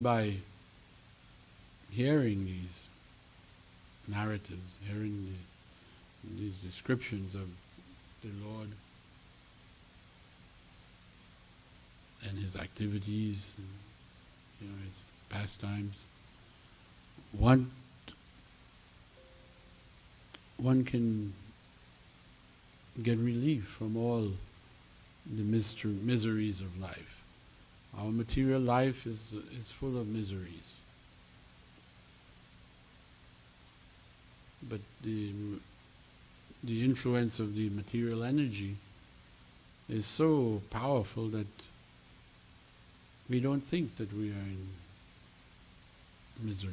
by hearing these narratives, hearing these descriptions of the Lord and His activities, and, His pastimes, one can get relief from all the miseries of life. Our material life is full of miseries. But the influence of the material energy is so powerful that we don't think that we are in misery.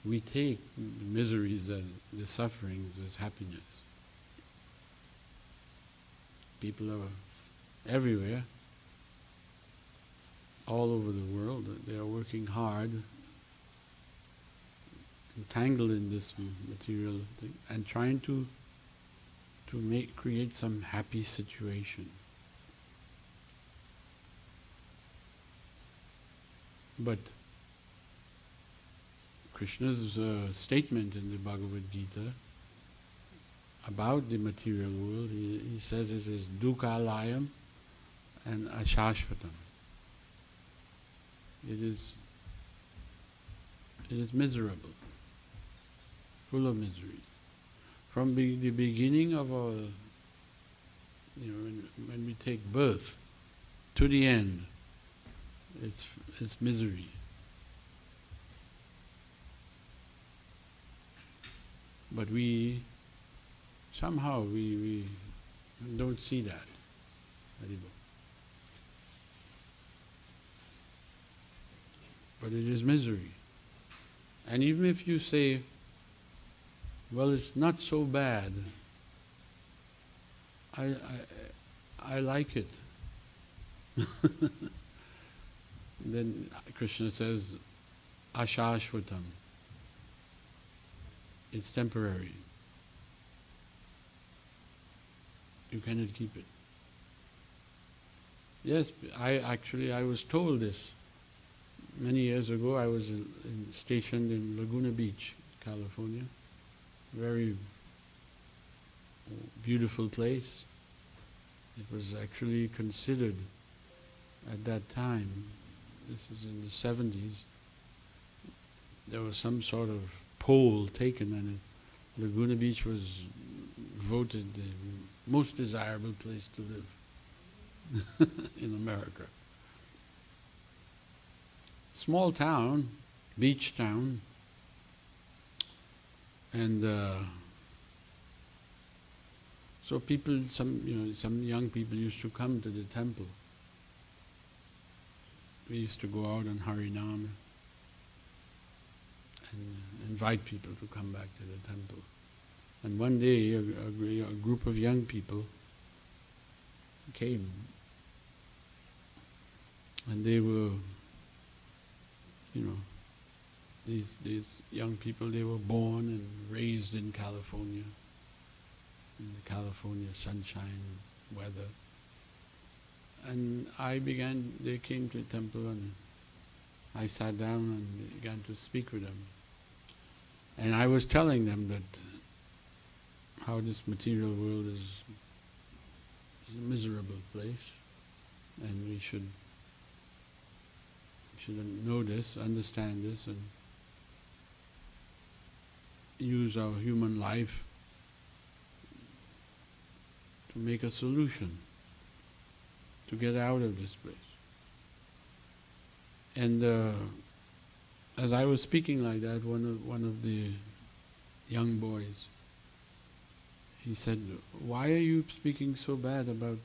We take the miseries as the sufferings as happiness. People are everywhere, all over the world. They are working hard, entangled in this material thing, and trying to create some happy situation. But Krishna's statement in the Bhagavad Gita about the material world, he says it is dukkhalayam and ashashvatam. It is miserable, full of misery. From the beginning of our, when we take birth to the end, it's misery. But somehow we don't see that. But it is misery. And even if you say, well, it's not so bad, I like it. Then Krishna says, ashashvatam. It's temporary. You cannot keep it. Yes, I was told this. Many years ago, I was stationed in Laguna Beach, California. Very beautiful place. It was actually considered at that time, this is in the 70s, there was some sort of poll taken and Laguna Beach was voted the most desirable place to live in America. Small town, beach town, and so people, some young people used to come to the temple. We used to go out on Harinam and invite people to come back to the temple. And one day, a group of young people came, and they were, these young people, they were born and raised in California, in the California sunshine weather. And they came to the temple and I sat down and began to speak with them. And I was telling them that how this material world is a miserable place, and we should know this, understand this, and use our human life to make a solution to get out of this place. And as I was speaking like that, one of the young boys, he said, "Why are you speaking so bad about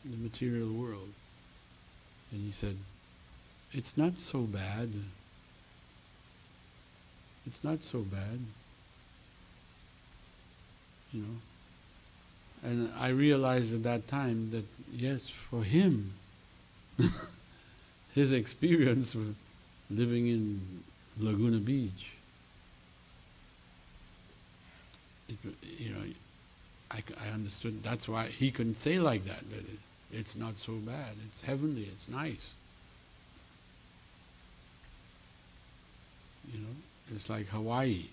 the material world?" And he said, "It's not so bad. It's not so bad." And I realized at that time that, yes, for him, his experience with living in Laguna Beach, I understood that's why he couldn't say like that it's not so bad. It's heavenly, it's nice. You know, it's like Hawaii.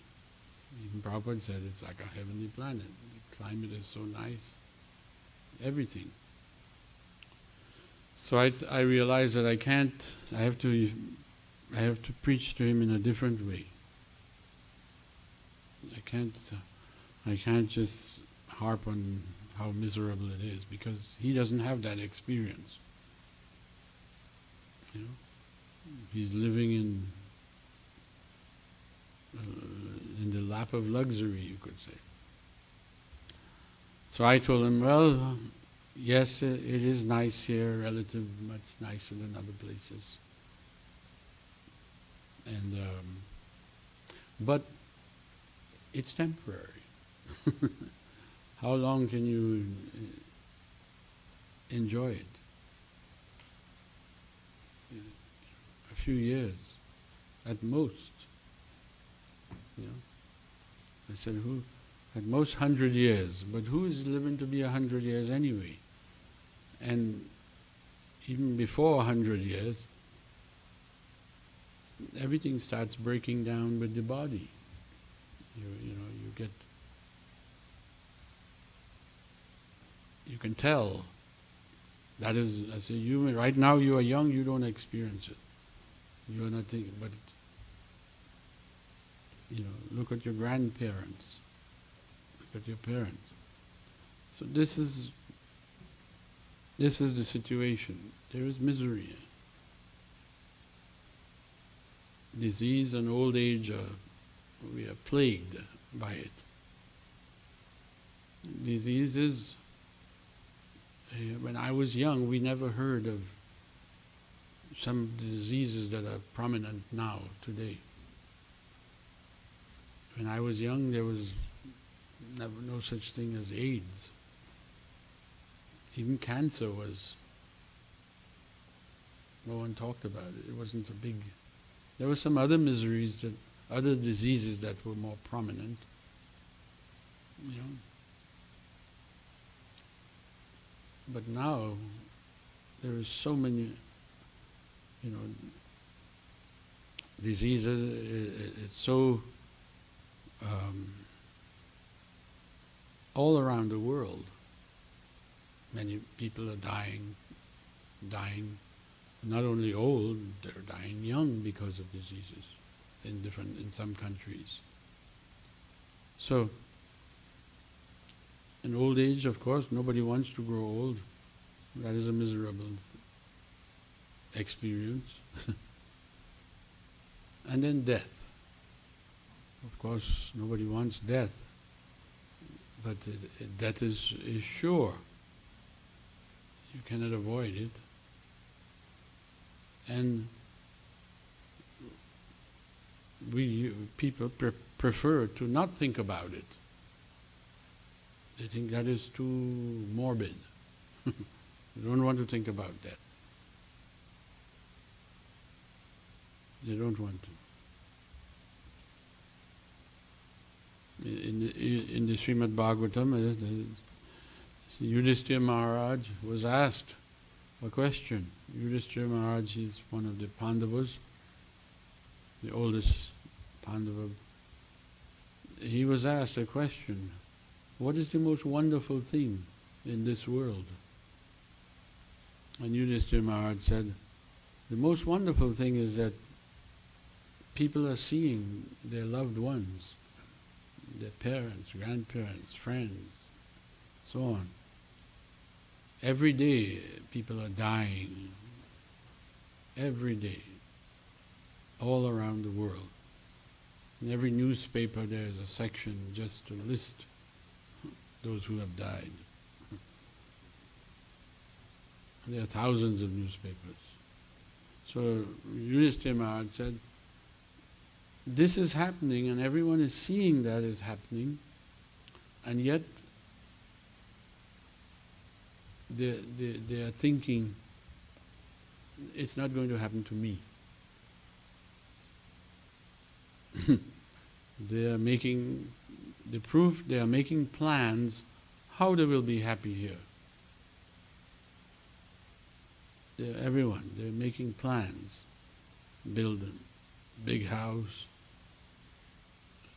Even Prabhupada said it's like a heavenly planet. The climate is so nice. Everything. So I realized that I have to preach to him in a different way. I can't just harp on how miserable it is, because he doesn't have that experience. You know, he's living in the lap of luxury, you could say. So I told him, well, yes, it is nice here, relative, much nicer than other places. And but it's temporary. How long can you enjoy it? A few years, at most. You know, I said, who? At most 100 years. But who is living to be 100 years anyway? And even before 100 years, everything starts breaking down with the body. You can tell. That is, I say, you right now you are young, you don't experience it. You are not thinking, but you know, look at your grandparents, look at your parents. So this is the situation. There is misery. Disease and old age, we are plagued by it. Diseases, when I was young, we never heard of some diseases that are prominent now, today. When I was young, there was no such thing as AIDS. Even cancer was, no one talked about it. It wasn't a big. There were some other miseries, other diseases that were more prominent. You know. But now, there is so many, you know, diseases. It's so all around the world. Many people are dying, not only old, they're dying young because of diseases in some countries. So, in old age, of course, nobody wants to grow old. That is a miserable experience. And then death. Of course, nobody wants death, but death is sure. You cannot avoid it. And people prefer to not think about it. They think that is too morbid. They don't want to think about that. They don't want to. In the Srimad Bhagavatam, Yudhishthira Maharaj was asked a question. Yudhishthira Maharaj is one of the Pandavas, the oldest Pandava. He was asked a question, what is the most wonderful thing in this world? And Yudhishthira Maharaj said, the most wonderful thing is that people are seeing their loved ones, their parents, grandparents, friends, so on. Every day people are dying, every day, all around the world. In every newspaper there is a section just to list those who have died. There are thousands of newspapers. So Yudhishthira Maharaj said, this is happening and everyone is seeing that is happening, and yet they are thinking, it's not going to happen to me. They are making the proof, they are making plans how they will be happy here. everyone, they're making plans, build a big house,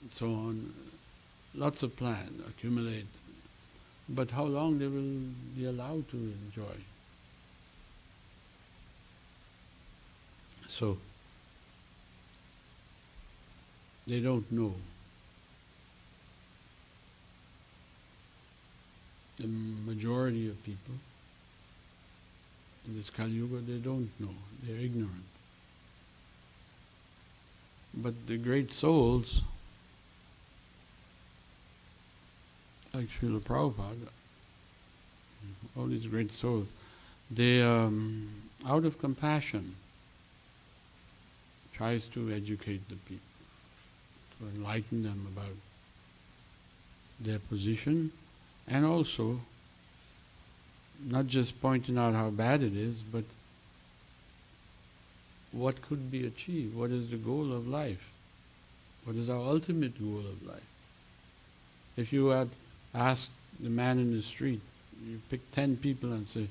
and so on. Lots of plans accumulate. But how long they will be allowed to enjoy? So, they don't know. The majority of people in this Kali Yuga, they don't know. They're ignorant. But the great souls, like Srila Prabhupada, all these great souls, they, out of compassion, tries to educate the people, to enlighten them about their position, and also not just pointing out how bad it is, but what could be achieved, what is the goal of life, what is our ultimate goal of life. If you had asked the man in the street, you pick 10 people and say,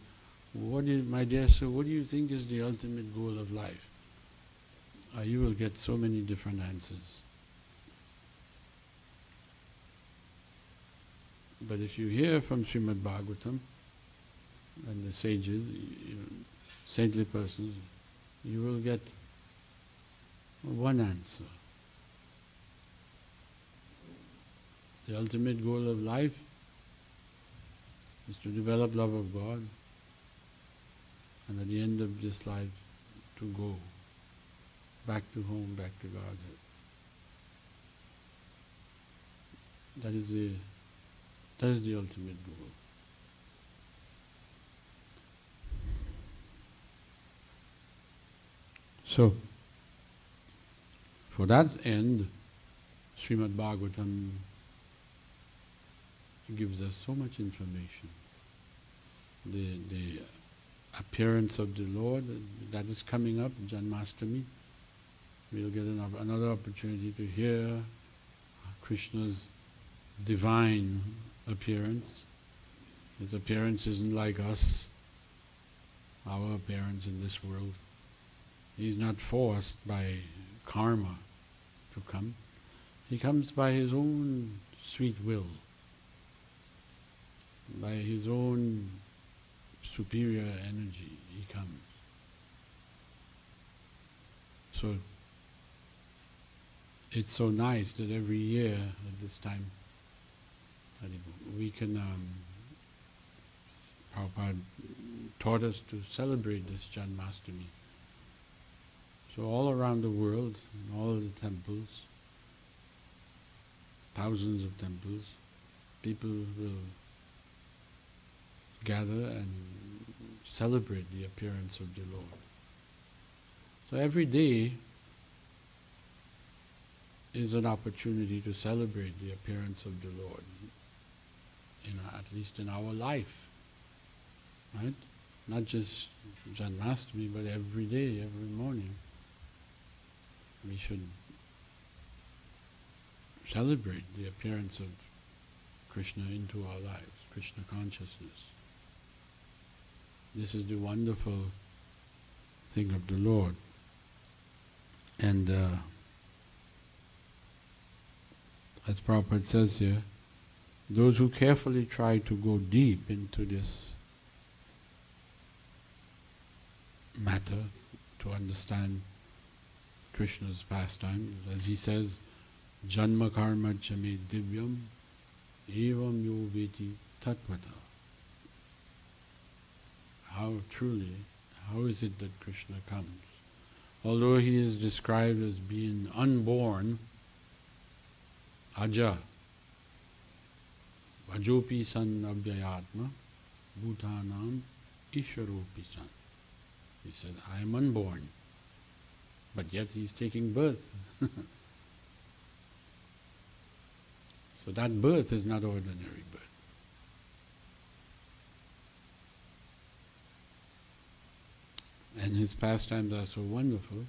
my dear sir, what do you think is the ultimate goal of life? You will get so many different answers. But if you hear from Srimad Bhagavatam and the sages, saintly persons, you will get one answer. The ultimate goal of life is to develop love of God, and at the end of this life to go back to home, back to Godhead. That is the ultimate goal. So, for that end, Srimad Bhagavatam gives us so much information. The appearance of the Lord, that is coming up, Janmashtami. We'll get another opportunity to hear Krishna's divine appearance. His appearance isn't like us, our appearance in this world. He's not forced by karma to come. He comes by his own sweet will, by his own superior energy he comes. So it's so nice that every year at this time we can, Prabhupada taught us to celebrate this Janmashtami. So all around the world, in all the temples, thousands of temples, people will gather and celebrate the appearance of the Lord. So every day is an opportunity to celebrate the appearance of the Lord, at least in our life, right? Not just Janmashtami, but every day, every morning. We should celebrate the appearance of Krishna into our lives, Krishna consciousness. This is the wonderful thing of the Lord. And as Prabhupada says here, those who carefully try to go deep into this matter, to understand Krishna's pastimes, as he says, Janma karma chame divyam evam yo veti tatvata. How is it that Krishna comes? Although he is described as being unborn, aja, vajopi san abhyayatma, bhutanam isharopi san. He said, I am unborn, but yet he is taking birth. So that birth is not ordinary birth. And his pastimes are so wonderful.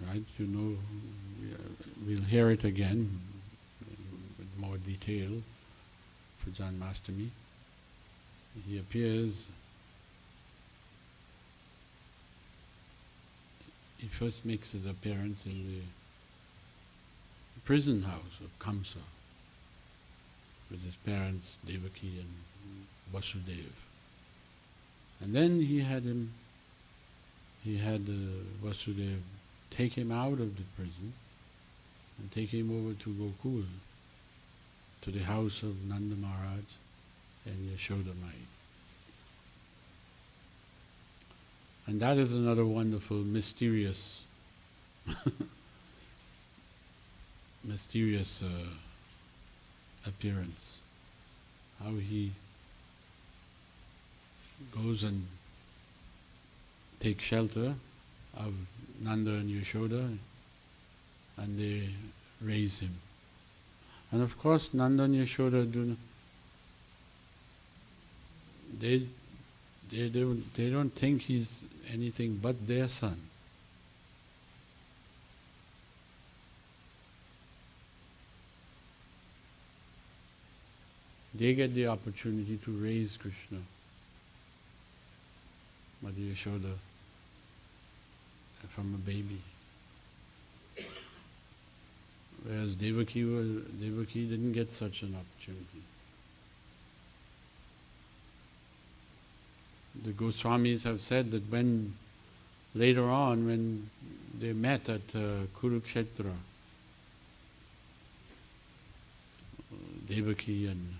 Right? You know, we'll hear it again with more detail for Janmashtami. he appears. He first makes his appearance in the prison house of Kamsa with his parents Devaki and Vasudeva. And then he had Vasudeva take him out of the prison and take him over to Gokul, to the house of Nanda Maharaj and Yashoda Mai. And that is another wonderful, mysterious appearance. How he goes and takes shelter of Nanda and Yashoda, and they raise him. And of course, Nanda and Yashoda they don't think he's anything but their son. They get the opportunity to raise Krishna, Mother Yashoda, from a baby. Whereas Devaki didn't get such an opportunity. The Goswamis have said that later on when they met at Kurukshetra, Devaki and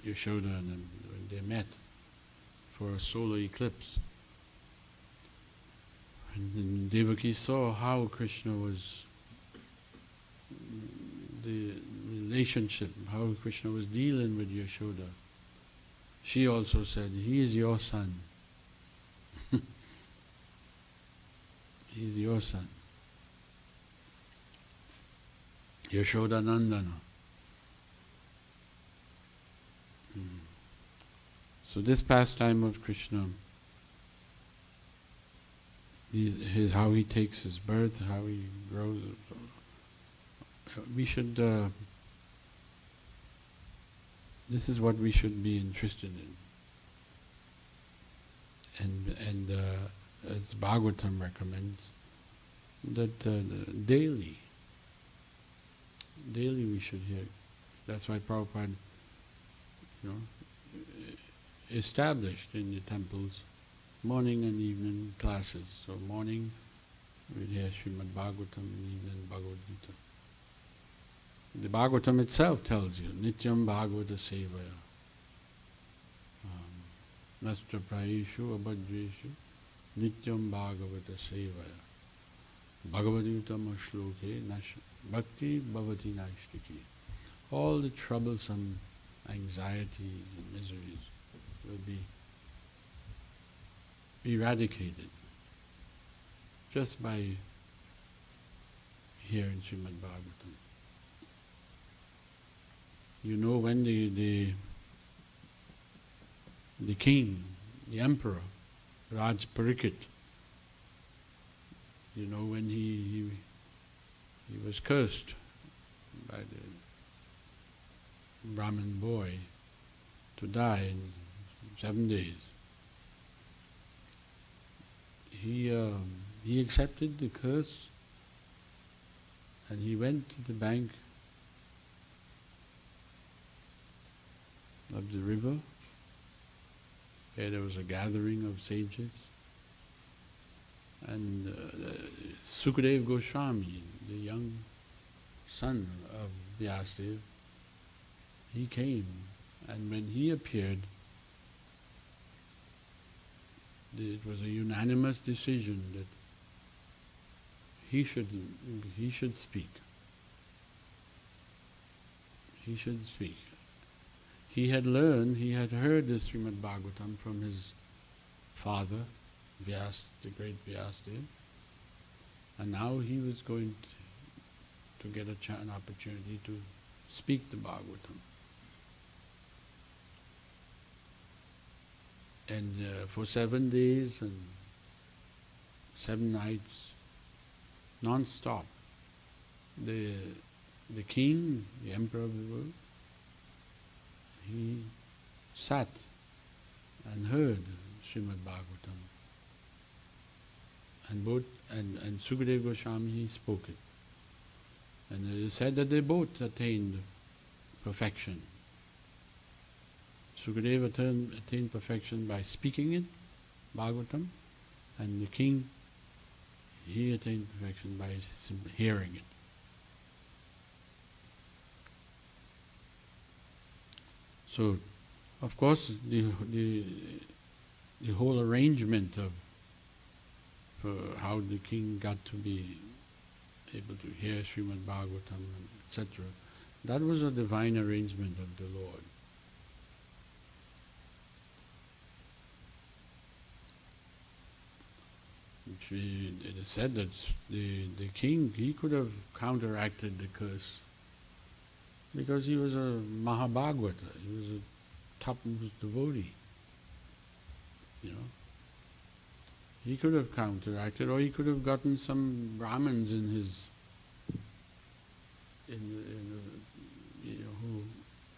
Yashoda, and when they met for a solar eclipse, and Devaki saw how Krishna was, the relationship, how Krishna was dealing with Yashoda, she also said, "He is your son." He is your son. Yashoda Nandana. So this pastime of Krishna, how he takes his birth, how he grows, we should, this is what we should be interested in. And as Bhagavatam recommends, that daily we should hear. That's why Prabhupada, established in the temples morning and evening classes. So morning we hear Srimad Bhagavatam, and evening Bhagavad Gita. The Bhagavatam itself tells you, Nityam Bhagavata Sevaya, Nastra Prayeshu Abhadreshu, Nityam Bhagavata Sevaya, Bhagavad-yutam Ashloke Bhakti Bhavati Naishtiki. All the troublesome anxieties and miseries will be eradicated just by hearing Srimad Bhagavatam. You know, when the king, the emperor, Raj Parikit, when he was cursed by the Brahmin boy to die in 7 days, he accepted the curse, and he went to the bank of the river where there was a gathering of sages, and Sukadev Goswami, the young son of Vyasadeva, he came, and when he appeared, it was a unanimous decision that he should speak. He should speak. He had heard the Srimad Bhagavatam from his father, Vyas, the great Vyasadeva, and now he was going to get an opportunity to speak the Bhagavatam. And for 7 days and 7 nights, non-stop, the king, the emperor of the world, he sat and heard Srimad Bhagavatam. And Sukadeva Goswami, he spoke it. And it is said that they both attained perfection. Sukadeva attained perfection by speaking it, Bhagavatam, and the king, he attained perfection by hearing it. So, of course, the whole arrangement of how the king got to be able to hear Srimad Bhagavatam, etc., that was a divine arrangement of the Lord. It is said that the king, he could have counteracted the curse because he was a Mahabhagavata, he was a topmost devotee. You know, he could have counteracted, or he could have gotten some Brahmins in his, who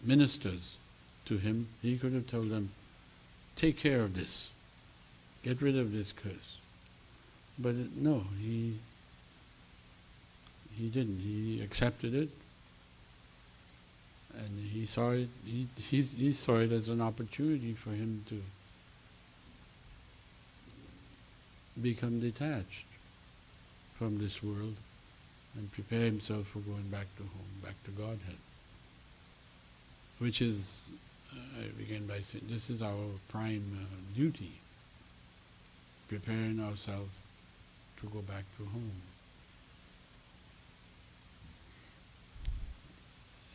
ministers to him. He could have told them, take care of this, get rid of this curse. But no, he didn't. He accepted it, and he saw it. He saw it as an opportunity for him to become detached from this world and prepare himself for going back to home, back to Godhead. Which is, I begin by saying, this is our prime duty, preparing ourselves to go back to home.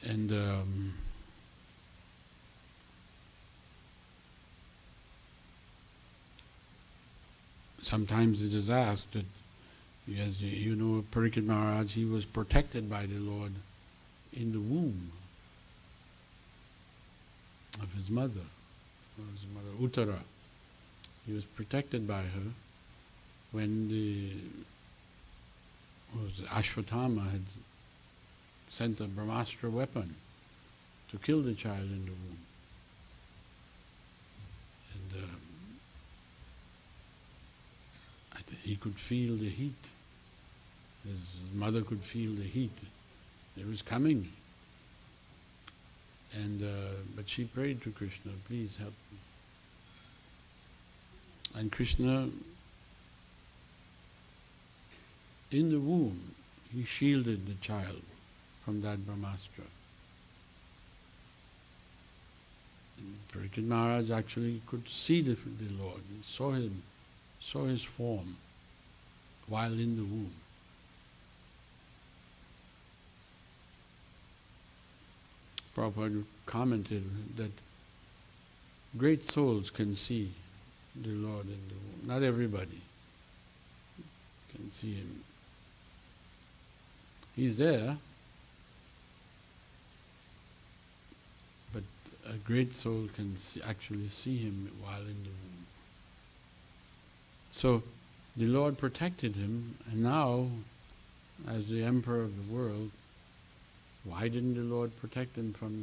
And sometimes it is asked that, as you know, Parikshit Maharaj, he was protected by the Lord in the womb of his mother, Uttara. He was protected by her when Ashwatthama had sent a Brahmastra weapon to kill the child in the womb. And he could feel the heat. His mother could feel the heat. It was coming. And but she prayed to Krishna, please help me. And Krishna, in the womb, he shielded the child from that Brahmastra. And Parikshit Maharaj actually could see the Lord. He saw his form while in the womb. Prabhupada commented that great souls can see the Lord in the womb. Not everybody can see him. He's there, but a great soul can actually see him while in the womb. So the Lord protected him, and now, as the emperor of the world, why didn't the Lord protect him from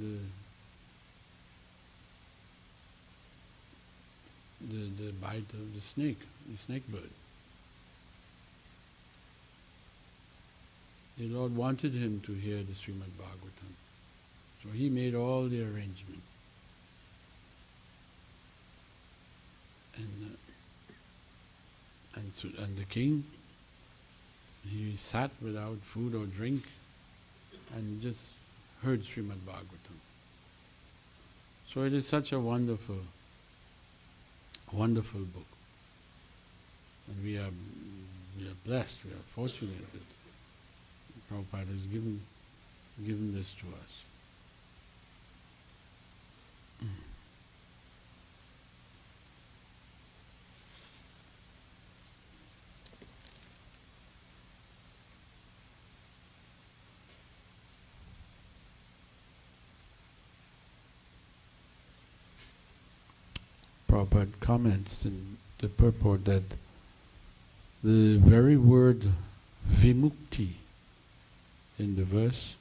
the bite of the snake bird? The Lord wanted him to hear the Srimad Bhagavatam, so he made all the arrangement. And the king, he sat without food or drink and just heard Srimad Bhagavatam. So it is such a wonderful, wonderful book. And we are blessed, we are fortunate that Prabhupada has given this to us. Prabhupada comments in the purport that the very word vimukti in the verse,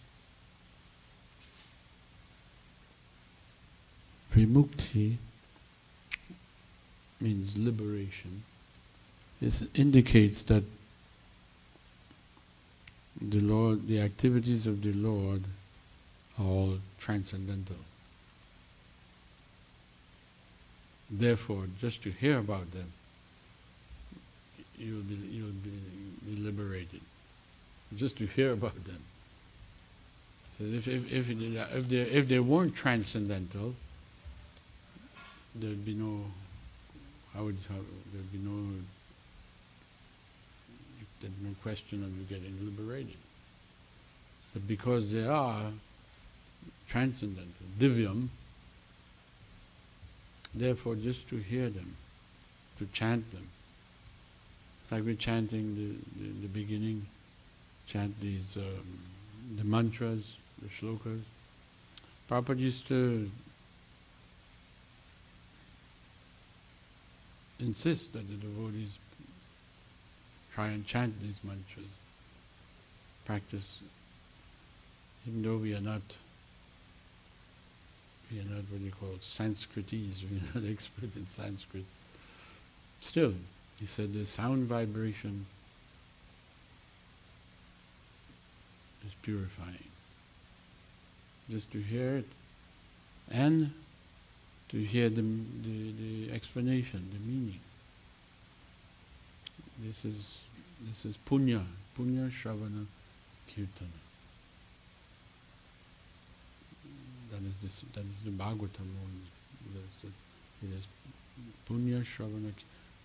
vimukti means liberation. This indicates that the Lord, the activities of the Lord are all transcendental. Therefore, just to hear about them, you'll be liberated. Just to hear about them. So if they weren't transcendental, there'd be no there'd be no question of you getting liberated. But because they are transcendental, divyam, therefore just to hear them, to chant them. It's like we're chanting the beginning, chant these the mantras, the shlokas. Prabhupada used to insist that the devotees try and chant these mantras, practice, even though we are not what you call Sanskritis, we are not expert in Sanskrit. Still, he said the sound vibration is purifying. Just to hear it and to hear the explanation, the meaning. This is punya shravana kirtana. That is the Bhagavatham. It is punya shravana,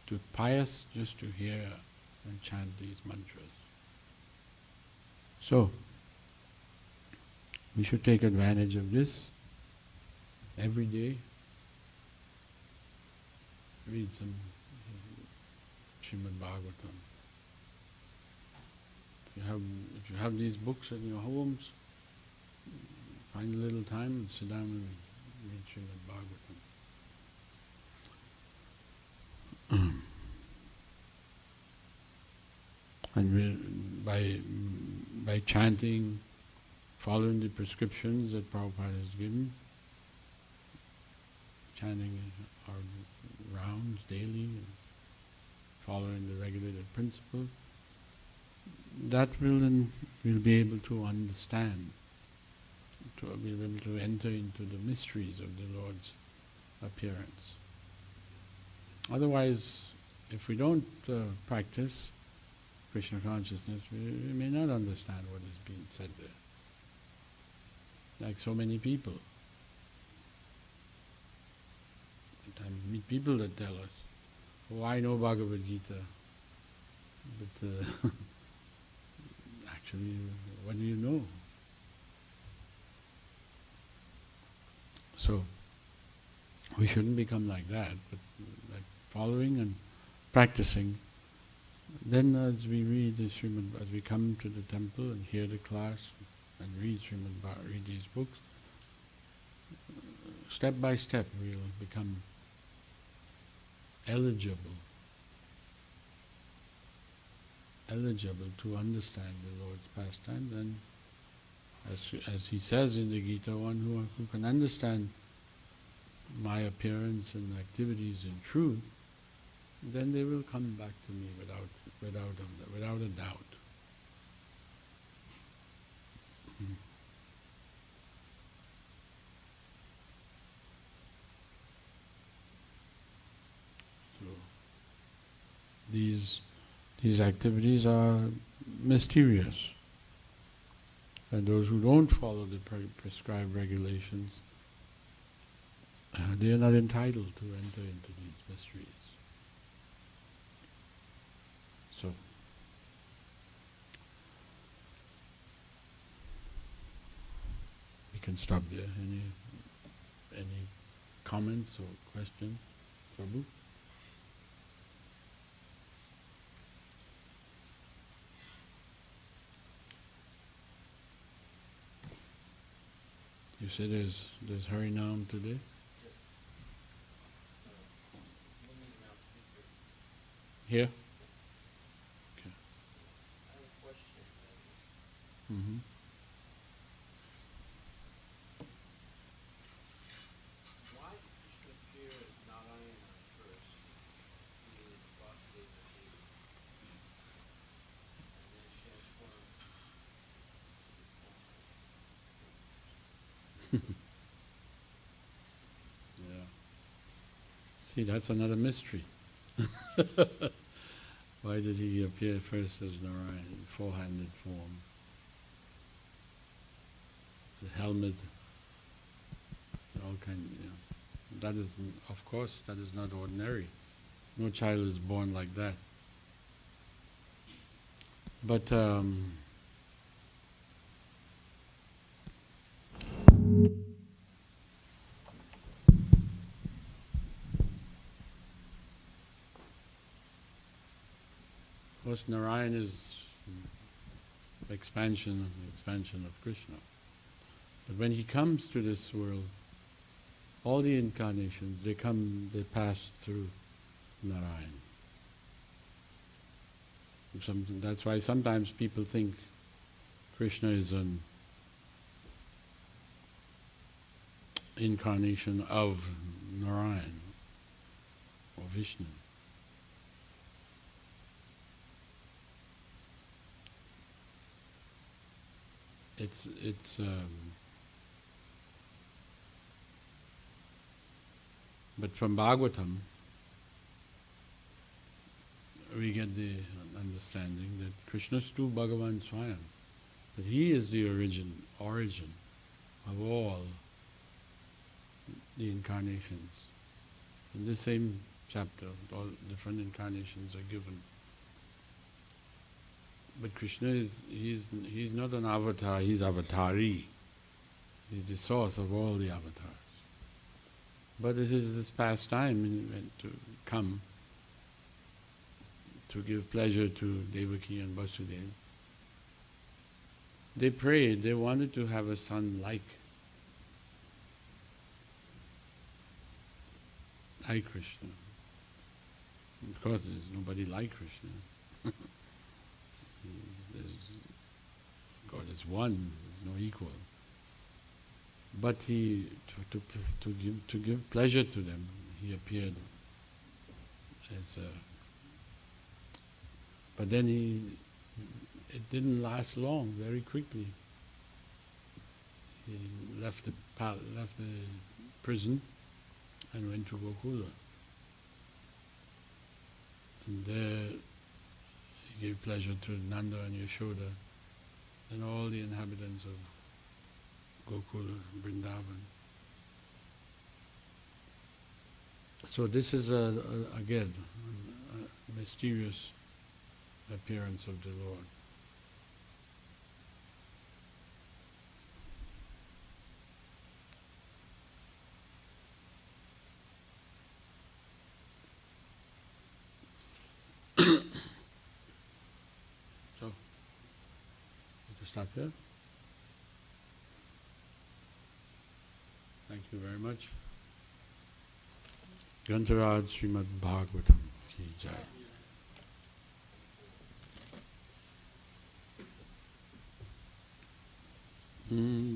to pious just to hear and chant these mantras. So, we should take advantage of this every day. Read some Srimad Bhagavatam. If you have these books in your homes, find a little time and sit down and read Srimad Bhagavatam. And by chanting, following the prescriptions that Prabhupada has given, chanting our rounds daily, and following the regulated principle, that we'll be able to understand, we'll be able to enter into the mysteries of the Lord's appearance. Otherwise, if we don't practice Krishna consciousness, we may not understand what is being said there. Like so many people. Sometimes we meet people that tell us, "Oh, I know Bhagavad Gita," but actually, what do you know? So, we shouldn't become like that, but like following and practicing. Then as we read the Srimad, as we come to the temple and hear the class and read read these books, step by step we'll become eligible to understand the Lord's pastimes. And as he says in the Gita, one who can understand my appearance and activities in truth, then they will come back to me without a doubt. So these activities are mysterious, and those who don't follow the prescribed regulations, they are not entitled to enter into these mysteries. So, we can stop there. Any comments or questions? Prabhu? You say there's Harinam today? Here? Okay. I have a question. Mm-hmm. Why did Krishna appear as Narayana first See, that's another mystery. Why did he appear first as Narayan, four-handed form? The helmet, all kind, That is, of course, that is not ordinary. No child is born like that. But of course, Narayan is expansion of Krishna. But when he comes to this world, all the incarnations, they pass through Narayan. That's why sometimes people think Krishna is an incarnation of Narayan or Vishnu. But from Bhagavatam, we get the understanding that Krishna's tu Bhagavan Swayam, that he is the origin of all the incarnations. In this same chapter, all different incarnations are given. But Krishna he's not an avatar, he's avatari. He's the source of all the avatars. But it is his pastime to come to give pleasure to Devaki and Vasudeva. They prayed, they wanted to have a son like Krishna. Of course, there's nobody like Krishna. God is one, there's no equal. But he, to give pleasure to them, he appeared as a... But then it didn't last long, very quickly. He left the prison and went to Gokula. And there he gave pleasure to Nanda and Yashoda and all the inhabitants of Gokula, Vrindavan. So this is again a mysterious appearance of the Lord. So, we can stop here. Thank you very much. Grantaraj Srimad Bhagavatam Ki Jai. Mm.